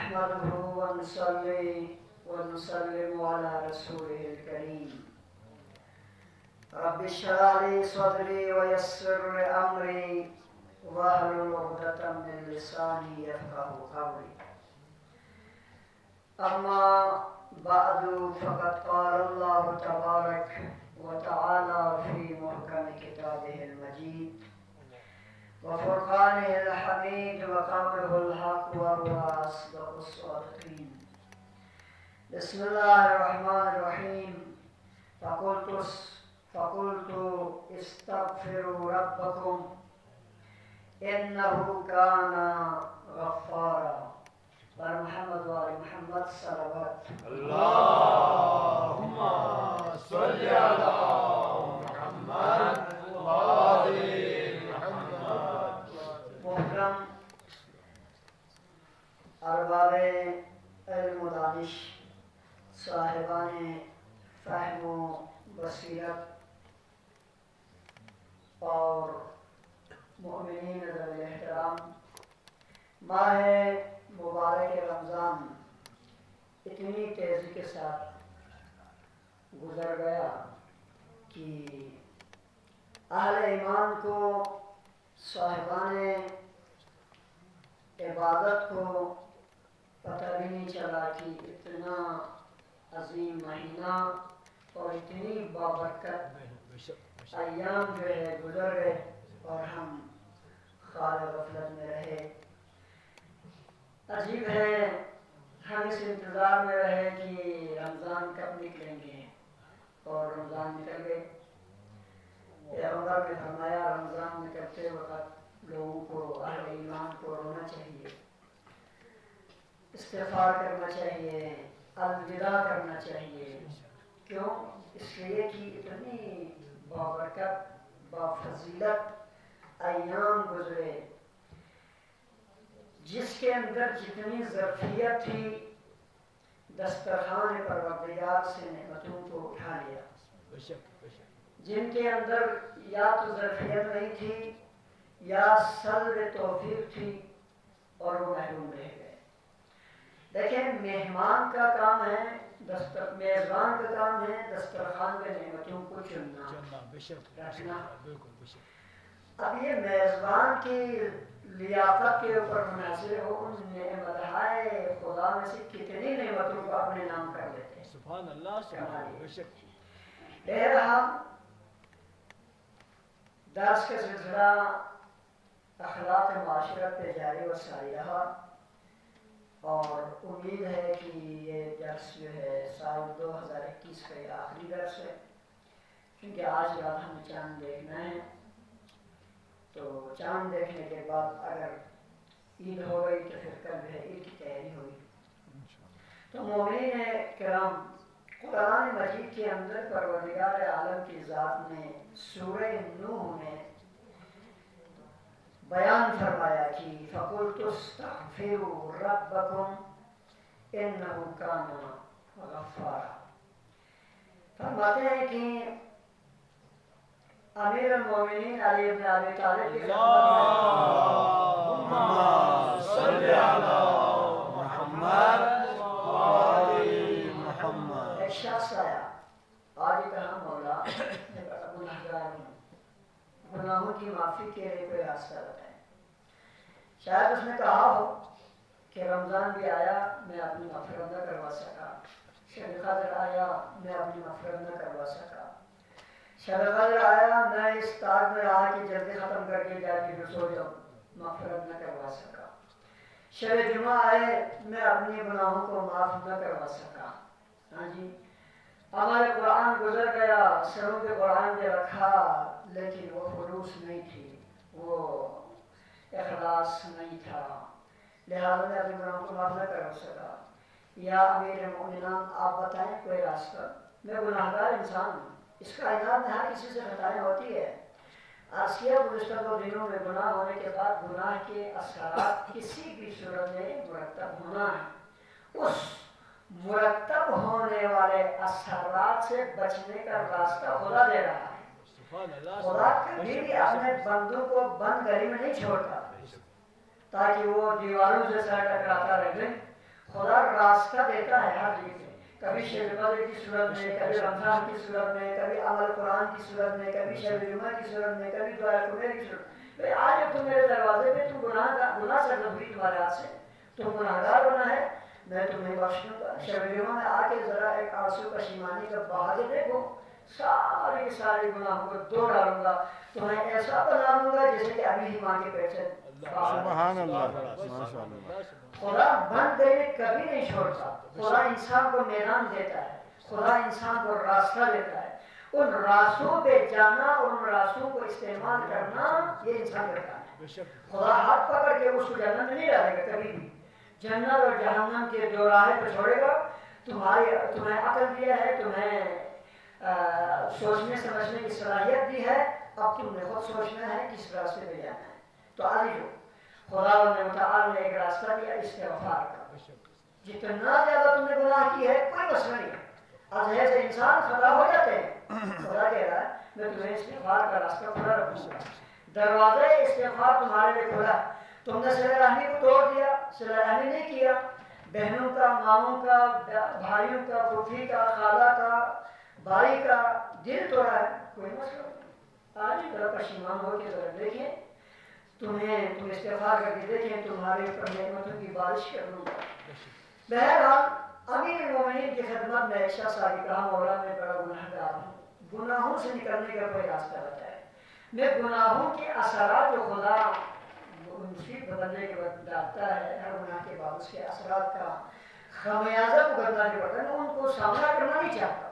نحمده ونصلي ونسلم على رسوله الكريم. رب اشرح لي صدري ويسر لي أمري واحلل عقدة من لساني يفقهوا قولي. أما بعد فقد قال الله تبارك وتعالى في محكم كتابه المجيد وفرقانه الحميد وقوله الحق وهو أصدق الصادقين. بسم الله الرحمن الرحيم. فقلت استغفروا ربكم إنه كان غفارا. بر محمد وآل محمد صلوات. اللهم صل على محمد وآل محمد. محترم ارباب علم و دانش، صاحبان فهم و بصیرت اور مؤمنین ذوی احترام، ماہ مبارک رمضان اتنی تیزی کے ساتھ گزر گیا کہ اہل ایمان کو، صاحبان عبادت کو پتہ بھی نہیں چلا کہ اتنا عظیم مہینہ اور اتنی بابرکت ایام جو ہے گزر گئے اور ہم خال غفلت میں رہے. عجیب ہے، ہم اس انتظار میں رہے کہ رمضان کب نکلیں گے اور رمضان نکل گئے. پیغمبر نے فرمایا رمضان نکلتے وقت لوگوں کو، اہل ایمان کو رونا چاہیے، استغفار کرنا چاہیے، الوداع کرنا چاہیے. کیوں؟ اس لیے کہ اتنی بابرکت بافضیلت ایام گزرے جس کے اندر جتنی ظرفیت تھی دسترخوان پروردگار سے نعمتوں کو اٹھا لیا. جن کے اندر یا تو ظرفیت نہیں تھی یا سلب توفیق تھی اور وہ محروم رہ گئے. دیکھیں، مہمان کا کام ہے، میزبان کا کام ہے دسترخوان کے نعمتوں کو چننا، رکھنا. اب یہ میزبان کی لیاقت کے اوپر منحصر ہو، ان نعمتہائے خدا میں سے کتنی نعمتوں کو اپنے نام کر لیتے ہیں. سبحان اللہ. بہرحال درس کا سلسلہ اخلاق معاشرت پہ جاری و ساری رہا اور امید ہے کہ یہ درس جو ہے سال 2021 کا یہ آخری درس ہے، کیونکہ آج رات ہمیں چاند دیکھنا ہے. تو چاند دیکھنے کے بعد اگر عید ہو گئی تو پھر کل ہے عید کی تیاری ہوگی. تو مومنین کرام، قرآن مجید کے اندر پروردگار عالم کی ذات نے سورہ نوح میں بیان فرمایا کہ فَقُلْتُ اسْتَغْفِرُوا رَبَّكُمْ إِنَّهُ كَانَ غَفَّارًا. فرماتے ہیں کہ امیر المومنین علی بن ابی طالب کی اللہم صل علی محمد وآل محمد. ایک شخص آیا، آج کہا مولا میں گنہگار ہوں، گناہوں کی معافی کے لیے کوئی راستہ بتائیں. شاید اس نے کہا ہو کہ رمضان بھی آیا میں اپنی مغفرت نہ کروا سکا، شب قدر آیا میں اپنی مغفرت نہ کروا سکا، شب قدر آیا میں اس تار میں رہا کہ جلدی ختم کر کے جا کے سو جاؤں، مغفرت نہ کروا سکا. شب جمعہ آئے میں اپنی گناہوں کو معاف نہ کروا سکا. ہاں جی، ہمارے قرآن گزر گیا، سروں کے قرآن دے رکھا، لیکن وہ خلوص نہیں تھی، وہ اخلاص نہیں تھا، لہذا میں اپنے گناہوں کو معاف نہ کر سکا. یا امیر مومنان آپ بتائیں کوئی راستہ، میں گناہگار انسان ہوں، اس کائنات میں ہر کسی سے خطائیں ہوتی ہے. آسیہ گزشتہ دو دنوں میں گناہ ہونے کے بعد گناہ کے اثرات کسی بھی صورت میں مرتب ہونا ہے. اس مرتب ہونے والے اثرات سے بچنے کا راستہ خدا دے رہا ہے. خدا کبھی بھی اپنے بندوں کو بند گلی میں نہیں چھوڑتا تاکہ وہ دیواروں سے سر ٹکراتا رہے. خدا راستہ دیتا ہے ہر چیز میں، کبھی شب قدر کی صورت میں، کبھی رمضان کی صورت میں، کبھی عمل قرآن کی صورت میں، کبھی شب جمعہ کی صورت میں، کبھی دعا قبیر کی صورت میں۔ بھئی آج تم میرے دروازے پہ، تم گناہ سے ہوئی تمہارے ہاتھ سے، تم گناہگار بنا ہے، میں تمہیں بخش دوں گا۔ شب جمعہ میں آ کے ذرا ایک آنسو پشیمانی کا بہا کے دیکھو، سارے سارے گناہوں کو دھو ڈالوں گا، تمہیں ایسا بنا دوں گا جیسے کہ ابھی ہی ماں کے پیٹ سے سبحان اللہ، ماشاء اللہ۔ خدا بند دینے کبھی نہیں چھوڑتا، خدا انسان کو میدان دیتا ہے، خدا انسان کو راستہ دیتا ہے، ان راستوں پہ جانا اور ان راستوں کو استعمال کرنا یہ انسان کرتا ہے۔ خدا ہاتھ پکڑ کے اس کو جنت میں نہیں ڈالے گا کبھی بھی، جنت اور جہنم کے دو راہیں پہ چھوڑے گا۔ تمہیں عقل دیا ہے، تمہیں سوچنے سمجھنے کی صلاحیت دی ہے، اب تم نے خود سوچنا ہے کس راستے پہ جانا ہے۔ تو آگے جو خدا نے متعال نے ایک راستہ دیا استغفار کا، جتنا زیادہ تم نے گناہ کی ہے کوئی مسئلہ نہیں ہے، ازہر سے انسان خطا ہو جاتے ہیں، خدا کہہ رہا ہے میں تمہیں استغفار کا راستہ کھلا رکھوں گا، دروازہ استغفار تمہارے لیے کھلا۔ تم نے صلہ رحمی کو توڑ دیا، صلہ رحمی نہیں کیا، بہنوں کا، ماموں کا، بھائیوں کا، پھوپھی کا، خالہ کا، بھائی کا دل توڑا ہے، کوئی مسئلہ نہیں، آج ہی طرح پشیمان ہو کے ذرا دیکھیں، تم استغفار کر کے دیکھیں، تمہارے اوپر نعمتوں کی بارش کر دوں گا۔ بہرحال امیر المومنین کی خدمت میں ایک شخص آگے کہا مولا میں بڑا گناہگار ہوں، گناہوں سے نکلنے کا کوئی راستہ بتائے، میں گناہوں کے اثرات جو خدا مصیبت بدلنے کے وقت ڈالتا ہے، ہر گناہ کے بعد اس کے اثرات کا خمیازہ کو کرنا جو پڑتا ہے میں ان کو سامنا کرنا نہیں چاہتا،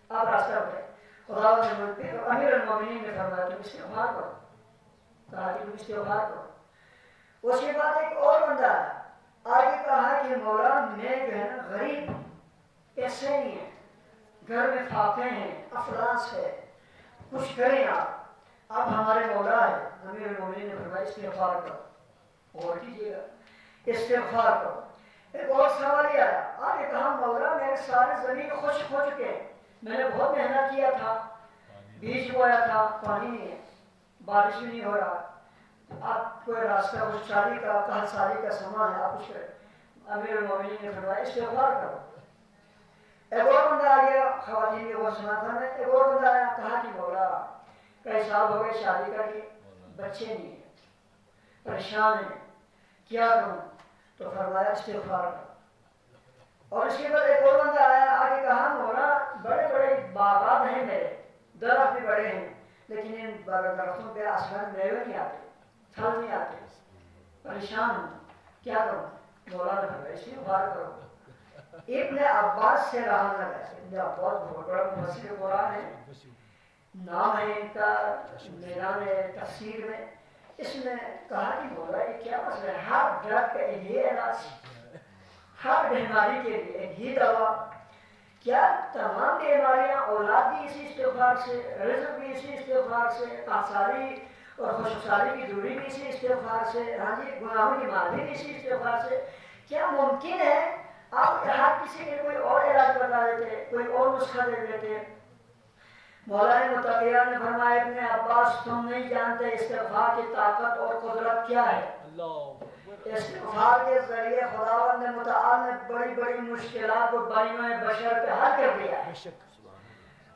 آپ راستہ بتائیں۔ خدا نے امیر المومنین نے فرمایا تم استغفار کرو، کہا کہ تم استغفار کرو۔ اس کے بعد ایک اور بندہ آگے کہا کہ مولا میں جو ہے نا غریب ہوں، پیسے نہیں ہیں، گھر میں فاقے ہیں، افلاس ہے، کچھ کریں آپ ہمارے مولا ہے۔ امیر المومنین نے فرمایا استغفار کرو، اور کیجیے گا استغفار کرو۔ ایک اور سوال یہ آیا، آگے کہا مولا میرے سارے زمین خشک ہو چکے، میں نے بہت محنت کیا تھا، بیج بویا تھا، پانی نہیں ہے، بارش بھی نہیں ہو رہا، آپ کوئی راستہ اس سالی کا قحط سالی کا سما ہے، آپ اس پہ امیر المومنین نے فرمایا استغفار کرو۔ ایک اور بندہ آ گیا، خواتین کے وہ سنا تھا میں، ایک اور بندہ آیا کہا کہ مولا کئی سال ہو گئے شادی کر کے، بچے نہیں ہیں، پریشان ہیں، کیا کروں؟ تو فرمایا استغفار کرو۔ اور اس کے بعد ایک اور بندہ آیا، آگے کہا مولا بڑے بڑے باغات ہیں میرے، درخت بھی بڑے ہیں، لیکن ان درختوں پہ آسمان میوے نہیں آتے، پھل نہیں آتے، پریشان ہوں، کیا کروں؟ مولا نے فرمایا استغفار کرو۔ ابن عباس سے رہا نہ گیا، ابن عباس بہت بڑا مفسر قرآن ہے، نام ہے ان کا میدان تفسیر میں، اس نے کہا کہ مولا یہ کیا مسئلہ ہے، ہر درد کا ایک ہی علاج، ہر بیماری کے لیے ایک ہی دوا، کیا تمام بیماریاں اولاد بھی اسی استغفار سے، رزق بھی اسی استغفار سے، قحطسالی اور خشکسالی کی دوری بھی اسی استغفار سے، ہاں جی گناہوں کی معافی بھی اسی استغفار سے، کیا ممکن ہے آپ ہر کسی کے کوئی اور علاج بتا دیتے، کوئی اور نسخہ دے دیتے؟ مولا متقیان نے فرمایا ابن عباس تم نہیں جانتے استغفار کی طاقت اور قدرت کیا ہے۔ استغفار کے ذریعے خداوند متعال نے بڑی بڑی مشکلات کو بنی بشر پہ حل کر دیا ہے۔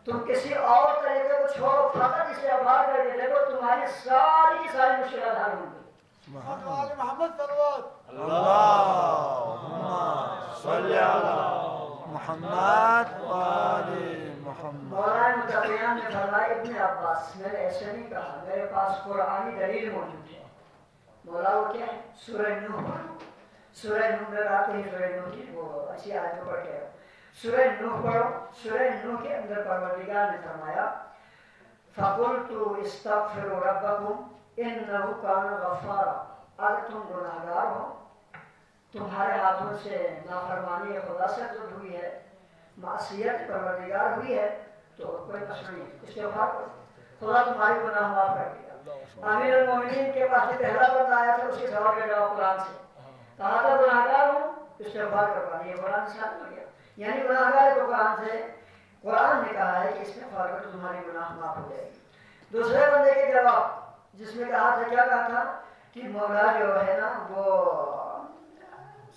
تم کسی اور طریقے کو چھوڑو، فقط استغفار کر کے دیکھو تمہاری ساری کی ساری مشکلات حل ہوں گی۔ محمد اللہم صلی علی محمد وآل محمد۔ مولانا متقیان نے فرمایا ابن عباس میں نے ایسے نہیں کہا، میرے پاس قرآنی دلیل موجود ہے۔ مولا وہ کیا ہے؟ سورہ نوح پڑھو، سورہ نوح میں آتے ہی سورہ نوح کی وہ اچھی آیت کو پڑھ کے سورہ نوح پڑھو، سورہ نوح کے اندر پروردگار نے فرمایا فَقُلْتُ اسْتَغْفِرُوا رَبَّكُمْ إِنَّهُ كَانَ غَفَّارًا، اگر تم گناہگار ہو، تمہارے ہاتھوں سے نافرمانی خدا سے ضرور ہوئی ہے، معصیت پروردگار ہوئی ہے، تو کوئی مسئلہ نہیں، استغفار کرو، خدا تمہاری گناہ معاف کر دیا۔ امیر المومنین کے پاس پہلا بندہ آیا تھا، اس کے سوال کا جواب قرآن سے، کہا تھا گناہگار ہوں استغفار کروا، یہ قرآن سے ثابت ہو گیا، یعنی گناہگار ہے تو قرآن نے کہا ہے کہ استغفار کر تو تمہاری گناہ معاف ہو جائے گی۔ دوسرے بندے کے جواب جس میں کہا تھا، کیا کہا تھا کہ مولا جو ہے نا وہ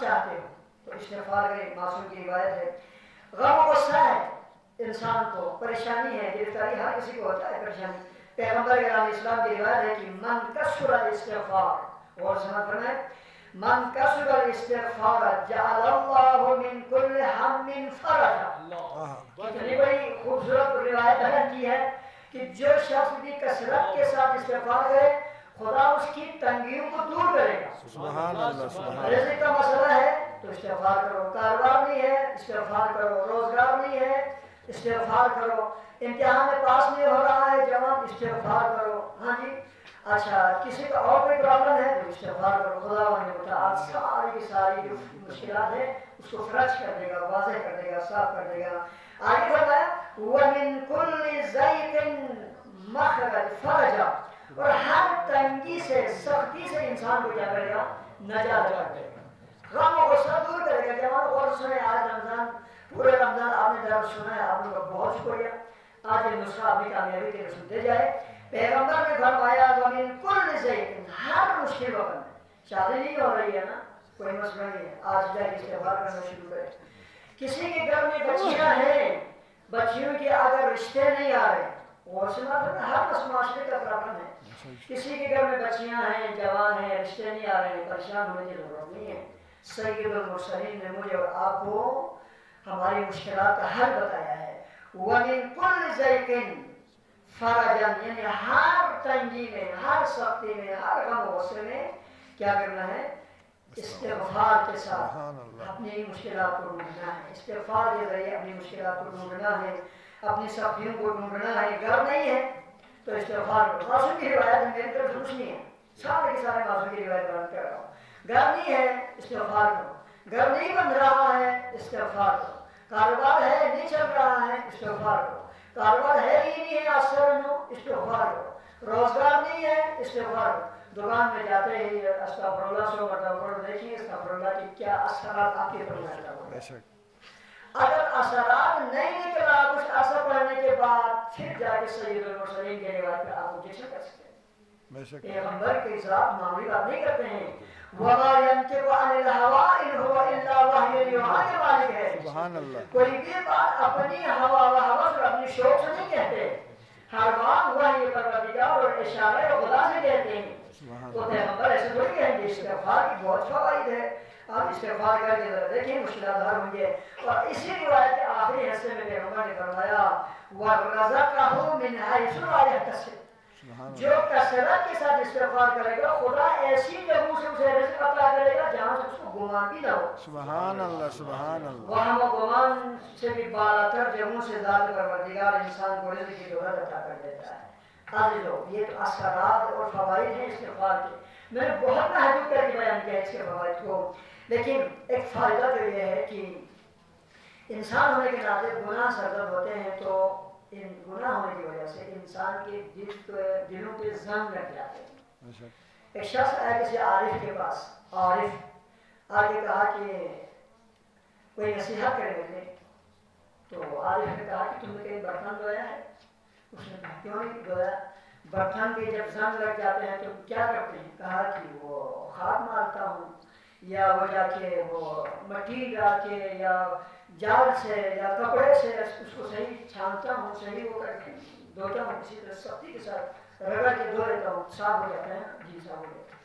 چاہتے ہو تو استغفار کریں. معصوم کی روایت ہے. غم و غصہ ہے انسان کو, پریشانی ہے, گرفتاری, ہر کسی کو ہوتا ہے پریشانی. پیغمبر علیہ السلام کی روایت ہے کہ من کثر الاستغفار, اور سمجھ فرمائے, من کثر الاستغفار جعل اللہ من کل ہم فرجا. کتنی بڑی خوبصورت روایت بیان کی ہے کہ جو شخص بھی کثرت کے ساتھ استغفار کرے خدا اس کی تنگیوں کو دور کرے گا. سبحان اللہ, سبحان اللہ. رزق کا مسئلہ ہے تو استغفار کرو, کاروبار نہیں ہے استغفار کرو, روزگار نہیں ہے استغفار کرو, امتحان میں پاس نہیں ہو رہا ہے جوان استغفار کرو. ہاں جی, اچھا کسی کا اور کوئی پرابلم ہے تو استغفار کرو. خدا نے بتایا ساری کی ساری جو مشکلات ہے اس کو فرج کر دے گا, واضح کر دے گا, صاف کر دے گا. آگے بتایا وَمِن كُلِّ ضَيْقٍ مَخْرَجَ فَرَجَ, اور ہر تنگی سے, سختی سے انسان کو کیا کرے گا, نجات کر دے گا, غم و غصہ دور کرے گا. جوان غور سنیں, آج رمضان, پورے رمضان آپ نے درس سنا ہے, آپ لوگوں کا بہت شکریہ. آج یہ نسخہ اپنی کامیابی کے سنتے جائے. پیغمبر نے فرمایا وَمِن كُلِّ ضَيْقٍ, ہر مشکل وقت میں, شادی نہیں ہو رہی ہے نا, کوئی مسئلہ نہیں ہے, آج جا کے استغفار کرنا شروع کرے. کسی کے گھر میں بچیاں ہیں, بچیوں کے اگر رشتے نہیں آ رہے, اور سنا ہر معاشرے کا پرابلم ہے. کسی کے گھر میں بچیاں ہیں, جوان ہیں, رشتے نہیں آ رہے ہیں, پریشان ہونے کی ضرورت نہیں ہے. سید المرسلین نے مجھے اور آپ کو ہماری مشکلات کا حل بتایا ہے. وَمِن كُلِّ ضَيْقٍ فَرَجًا, یعنی ہر تنگی میں, ہر سختی میں, ہر غم و غصے میں کیا کرنا ہے, استغفار کے ساتھ اپنی مشکلات کو ڈھونڈنا ہے. استغفار کے ذریعے اپنی مشکلات کو ڈھونڈنا ہے, اپنی سختیوں کو ڈھونڈنا ہے. گھر نہیں ہے تو استغفار کرو. معصوم کی روایت ہے, میری طرف کچھ نہیں ہے, سارے کے سارے معصوم کی روایت بیان کر رہا ہوں. گھر نہیں ہے استغفار کرو, گھر نہیں بن رہا ہے استغفار کرو, کاروبار ہے نہیں چل رہا ہے استغفار کرو, کاروبار ہے ہی نہیں ہے استغفار کرو, روزگار نہیں ہے استغفار کرو. دکان میں جاتے ہی استغفر اللہ 100 مرتبہ پڑھو, دیکھیے استغفر اللہ کی کیا اثرات آپ کے پر لاتا ہے. اگر اثرات نہیں نکلا کچھ اثر پڑھنے کے بعد پھر جا کے سید المرسلین کے روایت پہ آپ مجھے کر سکتے ہیں. پیغمبر کے ساتھ معمولی بات نہیں کرتے ہیں. وَمَا يَنْطِقُ عَنِ الْهَوَىٰ إِنْ هُوَ إِلَّا وَحْيٌ يُوحَىٰ کے مالک ہے. سبحان اللہ. کوئی کوئی بھی بات اپنی ہوا و ہوس اور اپنی شوق سے نہیں کہتے, ہر بات وحی پروردگار اور اشارے خدا سے کہتے ہیں. تو پیغمبر ایسے تھوڑی کہیں گے. استغفار کی بہت فوائد ہے, آپ استغفار کر کے ذرا دیکھیں مشکلات حل ہوں گے. اور اسی روایت کے آخری حصے میں پیغمبر نے فرمایا وَرَزَقَهُ مِنْ حَيْثُ لَا يَحْتَسِبُ, جو کثرت کے ساتھ استغفار کرے گا خدا ایسی جگہوں سے اسے رزق عطا کرے گا جہاں سے اس کو گمان بھی نہ ہو. سبحان اللہ, سبحان اللہ. وہاں وہ گمان سے بھی بالاتر جگہوں سے ذات پروردگار انسان کو رزق کی دولت عطا کر دیتا ہے. آج لوگ یہ تو اثرات اور فوائد ہیں استغفار کے. میں نے بہت محدود کر کے بیان کیا اس کے فوائد کو, لیکن ایک فائدہ تو یہ ہے کہ انسان ہونے کے ناطے گناہ سرزد ہوتے ہیں, تو ان گناہ ہونے کی وجہ سے انسان کے دلوں پہ زنگ لگ جاتے ہیں. ایک شخص آیا کسی عارف کے پاس, عارف آگے کہا کہ کوئی نصیحت کرے مجھے. تو عارف نے کہا کہ تم نے کہیں برتن دھویا ہے؟ اس نے کہا کیوں نہیں دھویا, برتن کے جب زنگ لگ جاتے ہیں تو کیا کرتے ہیں؟ کہا کہ وہ خاک مارتا ہوں, یا وہ جا کے وہ مٹی جا کے یا جال سے یا کپڑے سے اس کو صحیح چھانتا ہوں, صحیح وہ کر کے دھوتا ہوں, اسی طرح سختی کے ساتھ رگڑ کے دھو لیتا ہوں, صاف ہو جاتا ہے. جی صاف ہو جاتا ہے.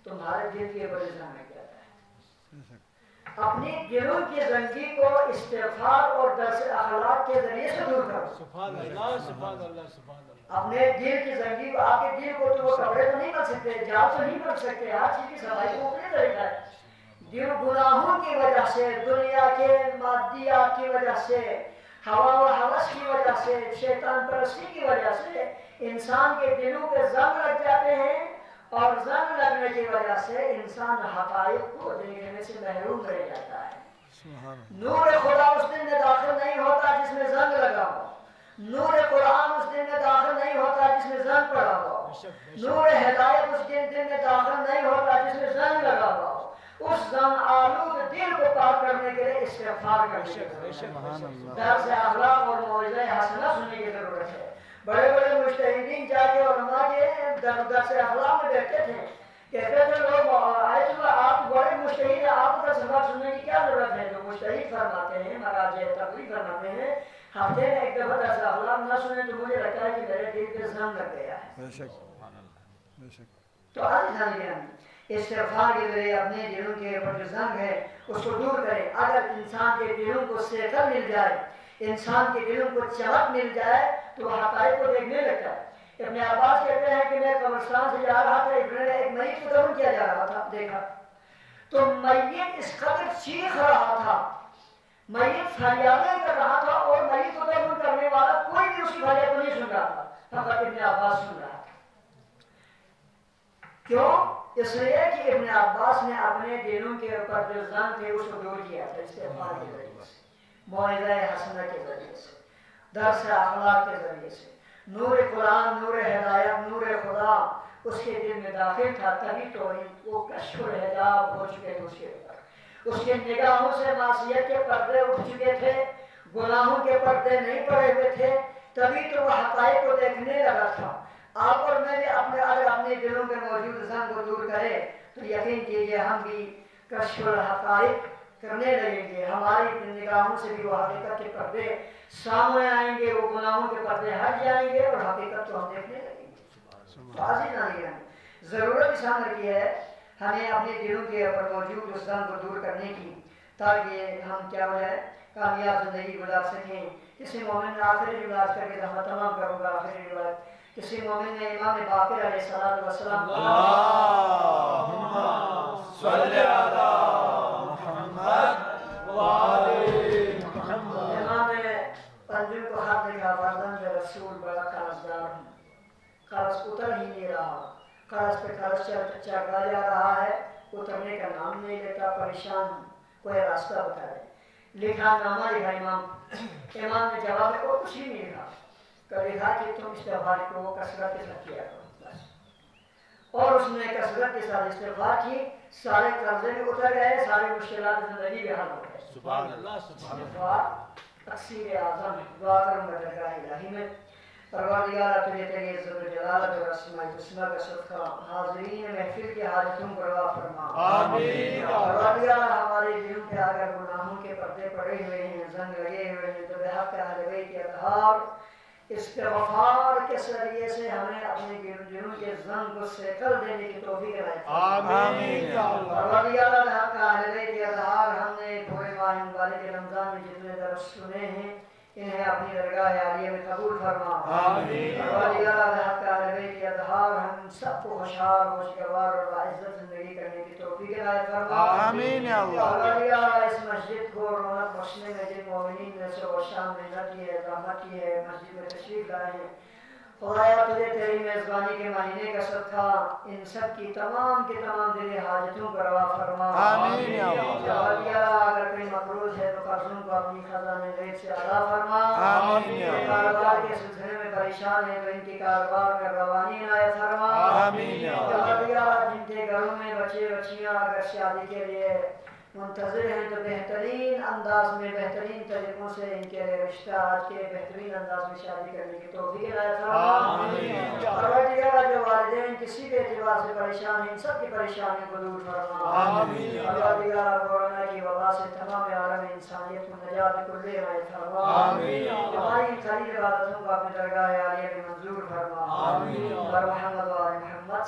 تمہارے دل کے بڑے زنگ لگ جاتا ہے. اپنی دلوں کی زنگی کو استغفار اور درس اخلاق کے ذریعے سے دور کرو. سبحان اللہ, سبحان اللہ, سبحان اللہ. اپنے دل کی زنگی کو, آپ کے دل کو تو وہ کپڑے تو نہیں بن سکتے, جال تو نہیں بن سکتے, ہر چیز کی صفائی کو اپنے طریقہ ہے. دل گناہوں کی وجہ سے, دنیا کے مادیات کی وجہ سے, ہوا و ہوس کی وجہ سے, شیطان پرستی کی وجہ سے انسان کے دلوں پہ زنگ لگ جاتے ہیں, اور زنگ لگنے کی وجہ سے انسان حقائق کو دیکھنے سے محروم رہ جاتا ہے. نور خدا اس دن میں داخل نہیں ہوتا جس میں زنگ لگا ہو, نور قرآن اس دن میں داخل نہیں ہوتا جس میں زنگ پڑا ہو, نور ہدایت اس دن میں داخل نہیں ہوتا جس میں زنگ لگا ہوا ہو. اس زنگ آلود دل کو پاک کرنے کے لیے استغفار کرنے کی ضرورت ہے. درس اخلاق اور موعظہ حسنہ سننے کی ضرورت ہے. بڑے بڑے مجتہدین جا کے علماء کے درس اخلاق میں بیٹھتے تھے, کہتے تھے لوگ آپ بڑے مجتہد ہیں, آپ کو درس بات سننے کی کیا ضرورت ہے؟ جو مجتہد فرماتے ہیں، مراجع تقریر فرماتے ہیں، ہفتے میں ایک دفعہ درس اخلاق نہ سنیں تو مجھے لگتا ہے کہ میرے دل پہ زنگ لگ گیا ہے۔ بے شک بے شک۔ تو آج استغفار کے ذریعے اپنے دلوں کے اوپر جو زنگ ہے اس کو دور کرے۔ اگر انسان کے دلوں کو سیکل مل جائے، انسان کے دلوں کو چمک مل جائے تو وہ حقائق کو دیکھنے لگتا ہے۔ ابن عباس کہتے ہیں کہ میں قبرستان سے جا رہا تھا، ایک میت کو دفن کیا جا رہا تھا، دیکھا تو میت اس قدر چیخ رہا تھا، میت فریادیں کر رہا تھا اور میت کو دفن کرنے والا کوئی بھی اس کی فریاد کو نہیں سن رہا تھا، فقط ابن عباس سن رہا تھا۔ کیوں؟ اس لیے کہ ابن عباس نے اپنے دلوں کے اوپر جو زنگ تھے اس کو دور کیا تھا استغفار کے ذریعے سے، موعظہ حسنہ کے ذریعے سے، درس اخلاق کے ذریعے سے۔ نور قرآن، نور ہدایت، نور خدا اس کے دل میں داخل تھا، تبھی تو وہ کشف الحجاب ہو چکے تھے اس کے اوپر۔ اس کے نگاہوں سے معصیت کے پردے اٹھ چکے تھے، گناہوں کے پردے نہیں پڑے ہوئے تھے، تبھی تو وہ حقائق کو دیکھنے لگا تھا۔ آپ اور میں بھی اگر اپنے دلوں کے موجود زنگ کو دور کرے تو یقین کیجیے ہم بھی کشف الحقائق کرنے لگیں گے، ہماری نگاہوں سے بھی وہ حقیقت کے پردے سامنے آئیں گے، وہ گناہوں کے پردے ہٹ جائیں گے اور حقیقت کو ہم دیکھنے لگیں گے۔ ضرورت اس امر کی ہے ہمیں اپنے دلوں کے اوپر موجود اس زنگ کو دور کرنے کی، تاکہ ہم کیا ہو جائے کامیاب زندگی گزار سکیں۔ کسی مومن نے آخری رواج کر کے میں تمام کروں گا، آخری رواج کسی مومن نے امام باقر علیہ السلام اللہم صلی علی محمد وآل محمد۔ امام پنجم کو حق لکھا، فرزند رسول بڑا قرضدار ہوں، قرض اتر ہی نہیں رہا، قرض پہ قرض چڑھا جا رہا ہے، اترنے کا نام نہیں لیتا، پریشان ہوں، کوئی راستہ بتا دے۔ لکھا نامہ لکھا امام نے جواب میں کوئی کچھ ہی نہیں لکھا، لکھا کہ تم استغفار کو کثرت کے ساتھ کیا کرو بس۔ اور اس نے کثرت کے ساتھ استغفار کی، سارے قرضے میں اتر گئے، سارے مشکلات زندگی میں حل ہو گئے۔ سبحان اللہ سبحان اللہ۔ استغفار تقصیر اعظم ہے، دعا کروں گا درگاہ الہی میں، پروردگار تجھے تیری عزت و جلالت اور اسماء الحسنی کا صدقہ حاضرین محفل کی حاجتوں کو روا فرما۔ آمین۔ پروردگار ہمارے دلوں پہ اگر گناہوں کے پردے پڑے ہوئے ہیں، زنگ لگے ہوئے ہیں، تو بحق اہل بیت کے اطہار استغفار کے ذریعے سے ہمیں اپنے دلوں کے زنگ کو سیکل دینے کی توفیق عطا فرما۔ آمین یا اللہ۔ پروردگار بحق اہل بیت کے اطہار ہم نے پورے ماہ مبارک رمضان میں جتنے درس سنے ہیں انہیں اپنی درگاہ عالیہ میں قبول فرما۔ آمین۔ پروردگار بحق اہل بیت کے اطہار ہم سب کو خوشحال، خوشگوار اور باعزت زندگی کرنے کی توفیق عطا فرما۔ آمین یا اللہ۔ پروردگار اس مسجد کو رونق بخشنے میں جن مومنین نے صبح و شام محنت کی ہے، زحمت کی ہے، مسجد میں تشریف لائے ہیں، خدایا تجھے تیری میزبانی کے مہینے کا صدقہ ان سب کی تمام دلی حاجتوں کو روا فرما۔ آمین یا اللہ۔ پروردگار اگر کوئی مقروض ہے تو قرضوں کو اپنی خزانہ غیب سے ادا فرما۔ آمین یا اللہ۔ کاروبار کے سلسلے میں پریشان ہے تو ان کی کاروبار میں روانی عنایت فرما۔ آمین یا اللہ۔ پروردگار جن کے گھروں میں بچے بچیاں اگر شادی کے لیے منتظر ہیں تو بہترین انداز میں، بہترین طریقوں سے ان کے رشتہ آج کے بہترین انداز میں شادی کرنے کی توفیق عنایت فرما۔ پروردگار جو والدین کسی بھی اعتبار سے پریشان ہیں ان سب کی پریشانیوں کو دور فرما۔ پروردگار کورونا کی وبا سے تمام عالم انسانیت کو نجات کلی عنایت فرما۔ ہماری خرید عبادتوں کو اپنی درگاہ عالیہ میں منظور فرما۔ محمد و آل محمد